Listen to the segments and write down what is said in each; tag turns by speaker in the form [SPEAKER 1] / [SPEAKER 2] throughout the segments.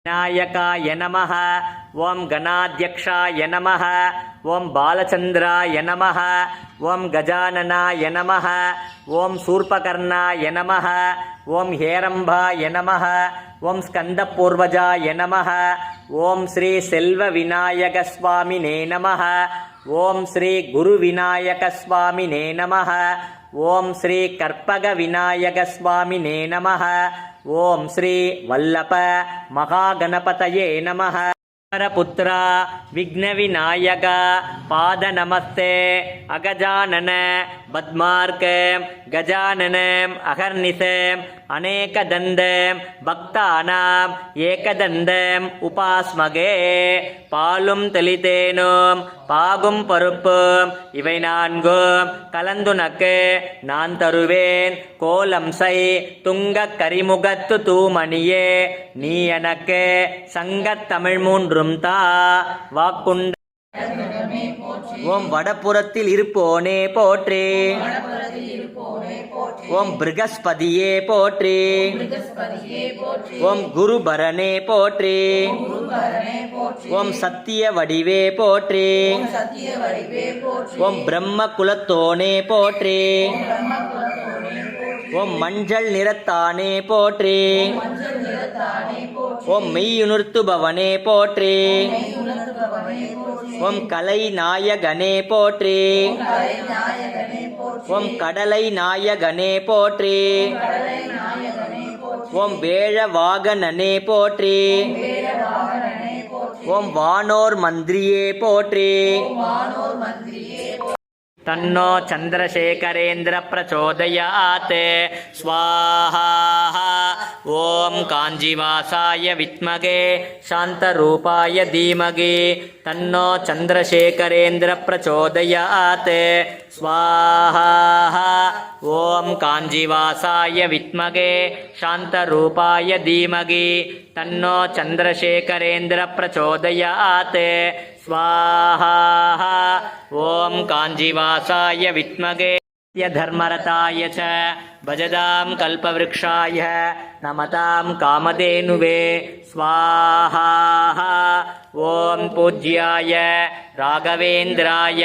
[SPEAKER 1] विनायकाय नमः। ओं गणाध्यक्षाय नमः। ओं बालचन्द्राय नमः। ओं गजाननाय नमः। ओं शूर्पकर्णाय नमः। ओं हेरम्बाय नमः। ओं स्कन्दपूर्वजाय नमः। ओं श्री सेल्वविनायकस्वामिने नमः। ओं श्री गुरुविनायकस्वामिने नमः। ओं श्री कर्पगविनायकस्वामिने नमः। ओं श्री वल्लभ महागणपतये नमः। पुत्रा विघ्नविनायक पाद नमस्ते। अगजानन पद्मार्क गजानन अहर्निश अनेकदन्त भक्तानां एकदन्तं उपास्मगे। பாலும் தெளித்தேனும் பாகும் பருப்பும் இவை நான்கும் கலந்துனக்கு நான் தருவேன். கோலம் செய் துங்க கரிமுகத்து தூமணியே, நீ எனக்கு சங்கத் தமிழ் மூன்றும் தா. வாக்குண்ட ஓம் வடபுறத்தில் இருப்போனே போற்றே. ஓம் பிருகஸ்பதியே போற்றே. ஓம் குருபரனே போற்றே. ஓம் சத்திய வடிவே போற்றே. ஓம் பிரம்ம குலத்தோனே போற்றே. ஓம் மஞ்சள் நிறத்தானே போற்றே. ஓம் மெய்யுணர்த்துபவனே போற்றே. ஓம் கலை நாயகனே போற்றே. ஓம் கடலை நாயகனே போற்றே. ஓம் வேழ வாகனனே போற்றே. ஓம் வானோர் மந்திரியே போற்றே. तन्नो चंद्रशेखरेन्द्र प्रचोदयात् स्वाहा। ओम कांजीवासाय विद्महे शांतरूपाय धीमहि तन्नो चंद्रशेखरेन्द्र प्रचोदयात् स्वाहा। ओम कांजीवासाय विद्महे शांतरूपाय धीमहि तन्नो चंद्रशेखरेन्द्र प्रचोदयात् स्वाहा। ओम कांजीवासाय विद्महे धर्मरताय च भजदां कल्पवृक्षाय नमतां कामधेनुवे स्वाहा। ओम पूज्याय राघवेन्द्राय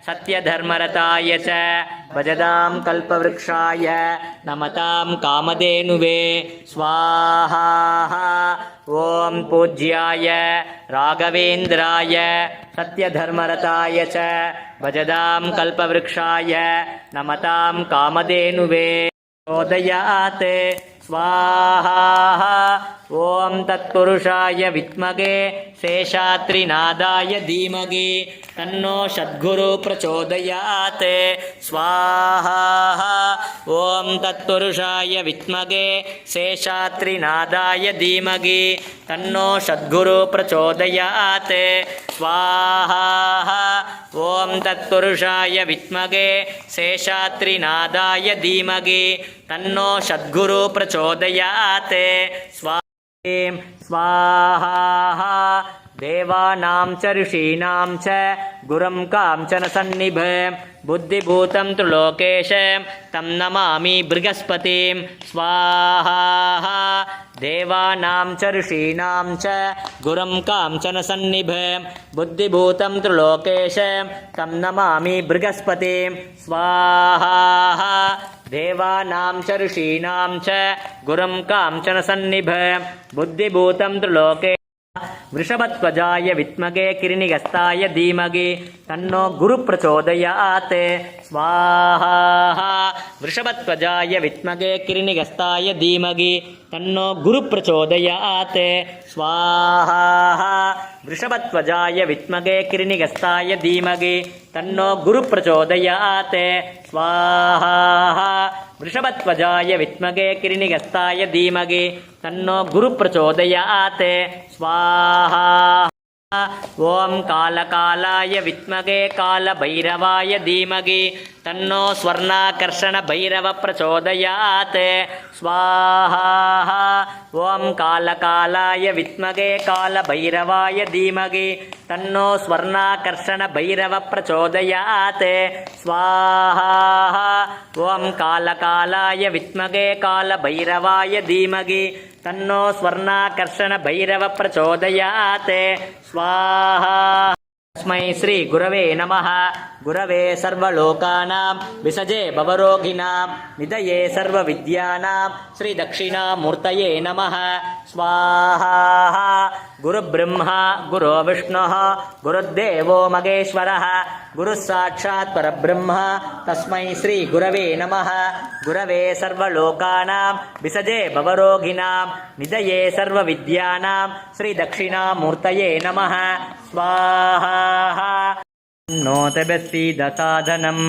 [SPEAKER 1] सत्यधर्मरताय च भजदां कल्पवृक्षाय नमतां कामधेनुवे स्वाहा। ओम पूज्याय राघवेन्द्राय सत्यधर्मरताय च भजदां कल्पवृक्षाय नमतां कामधेनुवे प्रचोदयात् स्वाहा। ओम तत्पुरुषाय विद्महे शेषात्रिनादाय धीमहि तन्नो सद्गुरु प्रचोदयात् स्वाहा। ओम तत्पुरुषाय विद्महे शेषात्रिनादाय धीमहि तन्नो सद्गुरु प्रचोदयात् स्वाहा। ओम तत्पुरुषाय विद्महे शेषात्रिनादाय धीमहि तन्नो सद्गुरु प्रचोदयात् स्वाहा। स्वाहा। देवानां च ऋषीणां च गुरुं काञ्चन सन्निभं बुद्धिभूतं त्रिलोकेश तं नमामि बृहस्पतिं स्वाहा। देवानां च ऋषीणां च गुरुं काञ्चन सन्निभं बुद्धिभूतं त्रिलोकेश तं नमामि बृहस्पतिं स्वाहा। देवानां च ऋषीणां च गुरुं काञ्चन सन्निभं बुद्धिभूतं त्रिलोके वृषभध्वजाय विद्महे किरीटिहस्ताय धीमहि तन्नो गुरु प्रचोदयात् स्वाहा। वृषभध्वजाय विद्महे किरीटिहस्ताय धीमहि तन्नो गुरु प्रचोदयात् स्वाहा। वृषभध्वजाय विद्महे किरीटिहस्ताय धीमहि तन्नो गुरु प्रचोदयात् स्वाहा। वृषभध्वजाय विद्महे किरीटिहस्ताय धीमहि तन्नो गुरु प्रचोदयात् स्वाहा। ओम कालकालाय विद्महे कालभैरवाय धीमहि तन्नो स्वर्णाकर्षण भैरव प्रचोदयात् स्वाहा। ओम कालकालाय विद्महे कालभैरवाय धीमहि तन्नो स्वर्णाकर्षण भैरव प्रचोदयात् स्वाहा। ओम कालकालाय विद्महे कालभैरवाय धीमहि तन्नो स्वर्णाकर्षण भैरव प्रचोदयात् स्वाहा तस्मै श्री गुरवे नमः गुरवे सर्वलोकानां विसजे भवरोगिणां निधये सर्वविद्यानां श्री दक्षिणामूर्तये नमः स्वाहा गुरुब्रह्मा गुरो विष्णुः गुरुदेवो महेश्वरः गुरुः साक्षात् परब्रह्म तस्मै श्री गुरवे नमः गुरवे सर्वलोकानां विसजे भवरोगिणां निधये सर्वविद्यानां श्री दक्षिणामूर्तये नमः स्वाहा नोतबसीदसाधनम्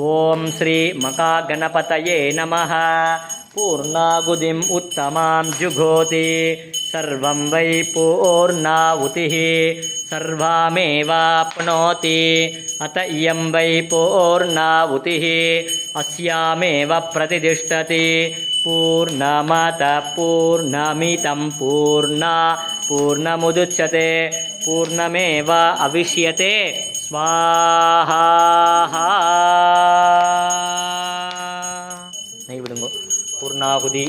[SPEAKER 1] ॐ श्री मकागणपतये नमः पूर्णाहुतिम् उत्तमां जुघोति सर्वं वै पूर्णाहुतिः सर्वामेवाप्नोति अत इयं वै पूर्णाहुतिः अस्यामेव प्रतिष्ठति पूर्णमतः पूर्णमिदं पूर्णमुदच्यते पूर्णमेव अविष्यते स्वाहा नहीं विडुंगो पूर्णाहुति